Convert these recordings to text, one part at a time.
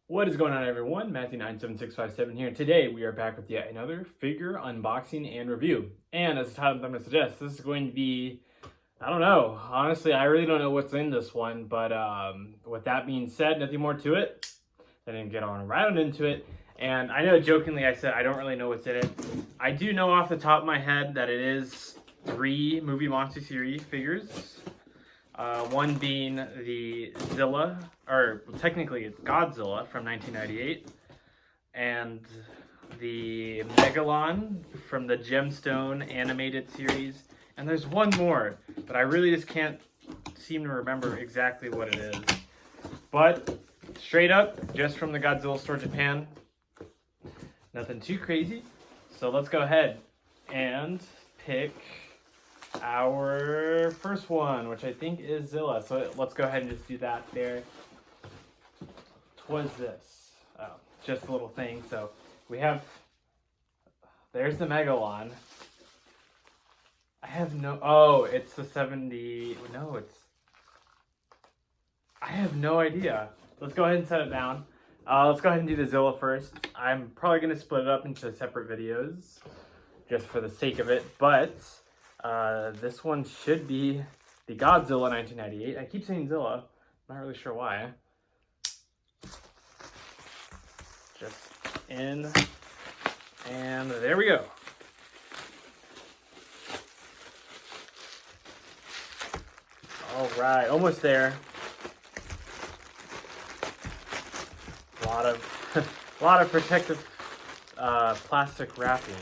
What is going on, everyone? Matthew97657 here. Today we are back with yet another figure unboxing and review. And as the title I'm going to suggest, this is going to be, I don't know. Honestly, I really don't know what's in this one. But with that being said, nothing more to it. Then get on right on into it. And I know jokingly I said I don't really know what's in it. I do know off the top of my head that it is 3 movie Monster Series figures. One being the Zilla, or technically it's Godzilla from 1998, and the Megalon from the Gemstone animated series. And there's one more, but I really just can't seem to remember exactly what it is. But straight up, just from the Godzilla Store Japan, nothing too crazy. So let's go ahead and pick our first one, which I think is Zilla. So let's go ahead and just do that there. Twas this. Oh, just a little thing. So we have, there's the Megalon. I have no, oh, it's the 70, no, it's, I have no idea. Let's go ahead and set it down. Let's go ahead and do the Zilla first. I'm probably going to split it up into separate videos just for the sake of it, but this one should be the Godzilla 1998. I keep saying Zilla. Not really sure why. Just in. And there we go. All right, almost there. A lot of protective plastic wrapping.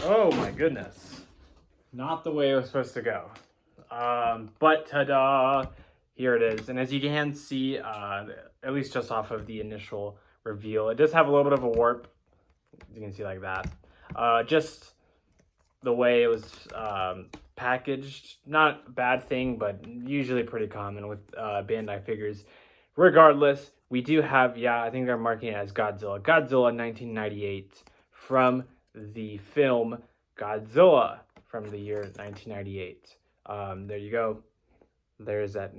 Oh my goodness. Not the way it was supposed to go. But ta-da, here it is. And as you can see, at least just off of the initial reveal, it does have a little bit of a warp. You can see like that. Just the way it was packaged, not a bad thing, but usually pretty common with Bandai figures. Regardless, we do have, yeah, I think they're marking it as Godzilla. Godzilla 1998 from the film Godzilla from the year 1998. There you go. There's that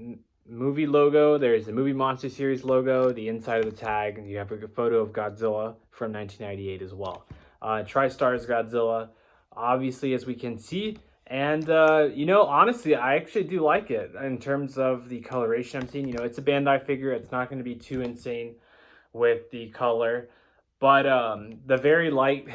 movie logo. There's the movie Monster Series logo, the inside of the tag, and you have a photo of Godzilla from 1998 as well. Tristar's Godzilla, obviously, as we can see. And, you know, honestly, I actually do like it in terms of the coloration I'm seeing. You know, it's a Bandai figure. It's not going to be too insane with the color. But the very light,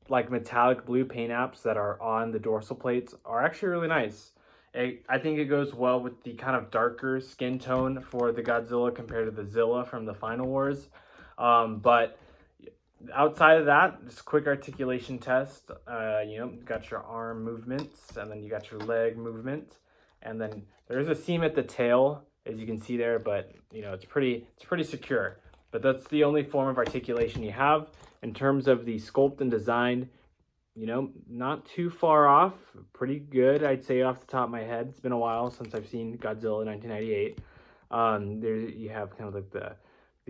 like metallic blue paint apps that are on the dorsal plates are actually really nice. I think it goes well with the kind of darker skin tone for the Godzilla compared to the Zilla from the Final Wars. But outside of that, just a quick articulation test. You know, you got your arm movements, and then you got your leg movement, and then there's a seam at the tail, as you can see there. But you know, it's pretty secure. But that's the only form of articulation you have. In terms of the sculpt and design, you know, not too far off. Pretty good, I'd say, off the top of my head. It's been a while since I've seen Godzilla 1998. There you have kind of like the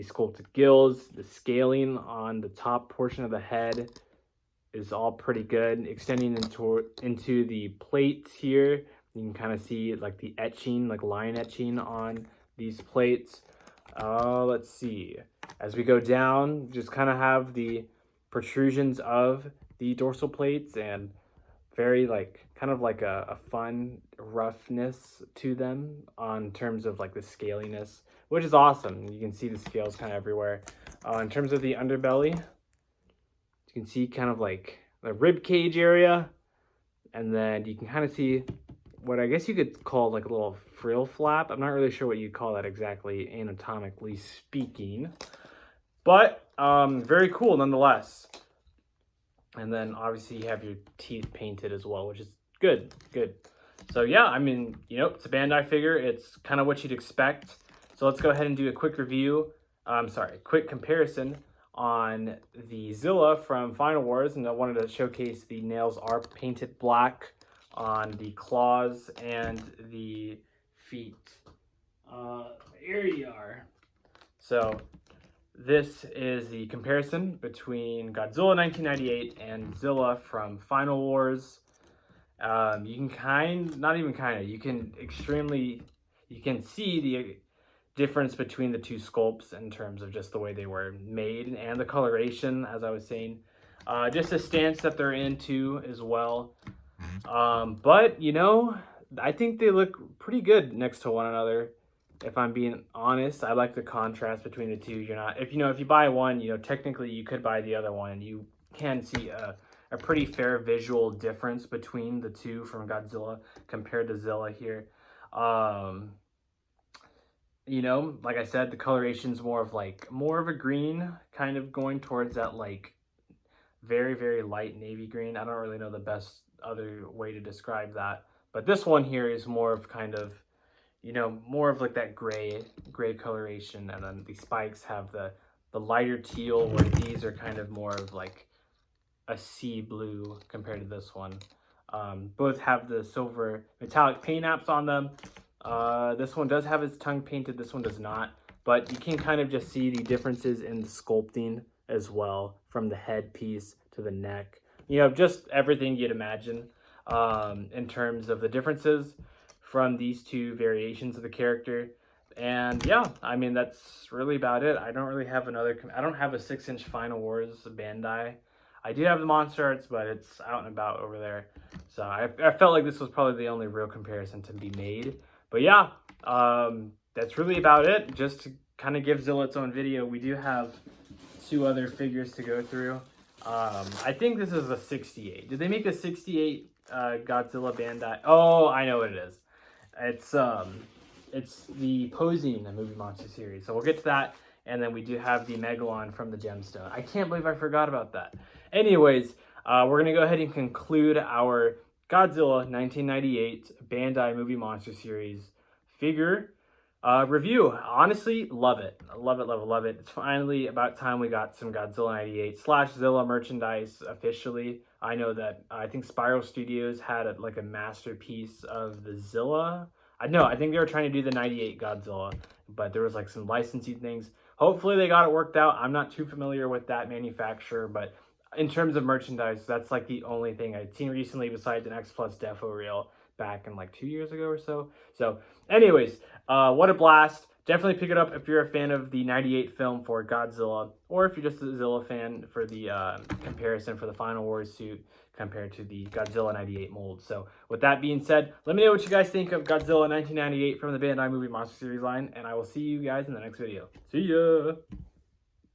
sculpted gills. The scaling on the top portion of the head is all pretty good. Extending into the plates here, you can kind of see like the etching, like line etching on these plates. Let's see. As we go down, just kind of have the protrusions of the dorsal plates and very like kind of like a fun roughness to them on terms of like the scaliness, which is awesome. You can see the scales kind of everywhere. In terms of the underbelly, you can see kind of like the rib cage area, and then you can kind of see what I guess you could call like a little frill flap. I'm not really sure what you'd call that exactly, anatomically speaking, but very cool nonetheless. And then obviously you have your teeth painted as well, which is good. So yeah, I mean, you know, it's a Bandai figure. It's kind of what you'd expect. So let's go ahead and do a quick review. Quick comparison on the Zilla from Final Wars. And I wanted to showcase the nails are painted black on the claws and the feet. Here you are. So this is the comparison between Godzilla 1998 and Zilla from Final Wars. You can you can see the difference between the two sculpts in terms of just the way they were made and the coloration, as I was saying. Just the stance that they're into as well. But, you know, I think they look pretty good next to one another. If I'm being honest, I like the contrast between the two. You're not, if you buy one, technically you could buy the other one, and you can see a pretty fair visual difference between the two from Godzilla compared to Zilla here. Like I said, the coloration's more of a green, kind of going towards that very, very light navy green. I don't really know the best other way to describe that, but this one here is more of kind of, more of like that gray coloration, and then the spikes have the lighter teal, where these are kind of more of like a sea blue compared to this one. Both have the silver metallic paint apps on them. This one does have its tongue painted, this one does not, but you can kind of just see the differences in the sculpting as well, from the headpiece to the neck, just everything you'd imagine in terms of the differences from these two variations of the character. And yeah, I mean, that's really about it. I don't really have I don't have a 6-inch Final Wars Bandai. I do have the Monster Arts, but it's out and about over there. So I felt like this was probably the only real comparison to be made. But yeah, that's really about it. Just to kind of give Zilla its own video, we do have 2 other figures to go through. I think this is a 68. Did they make a 68 Godzilla Bandai? Oh, I know what it is. It's the Posing Movie Monster series. So we'll get to that. And then we do have the Megalon from the Gemstone. I can't believe I forgot about that. Anyways, we're going to go ahead and conclude our Godzilla 1998 Bandai Movie Monster series figure review. Honestly, love it. Love it, love it, love it. It's finally about time we got some Godzilla 98 / Zilla merchandise officially. I know that I think Spiral Studios had a masterpiece of the Zilla. I think they were trying to do the 98 Godzilla, but there was some licensing things. Hopefully they got it worked out. I'm not too familiar with that manufacturer, but in terms of merchandise, that's the only thing I'd seen recently besides an X Plus Defo reel back in 2 years ago or so. So anyways, what a blast. Definitely pick it up if you're a fan of the 98 film for Godzilla, or if you're just a Zilla fan for the comparison for the Final Wars suit compared to the Godzilla 98 mold. So with that being said, let me know what you guys think of Godzilla 1998 from the Bandai Movie Monster Series line, and I will see you guys in the next video. See ya!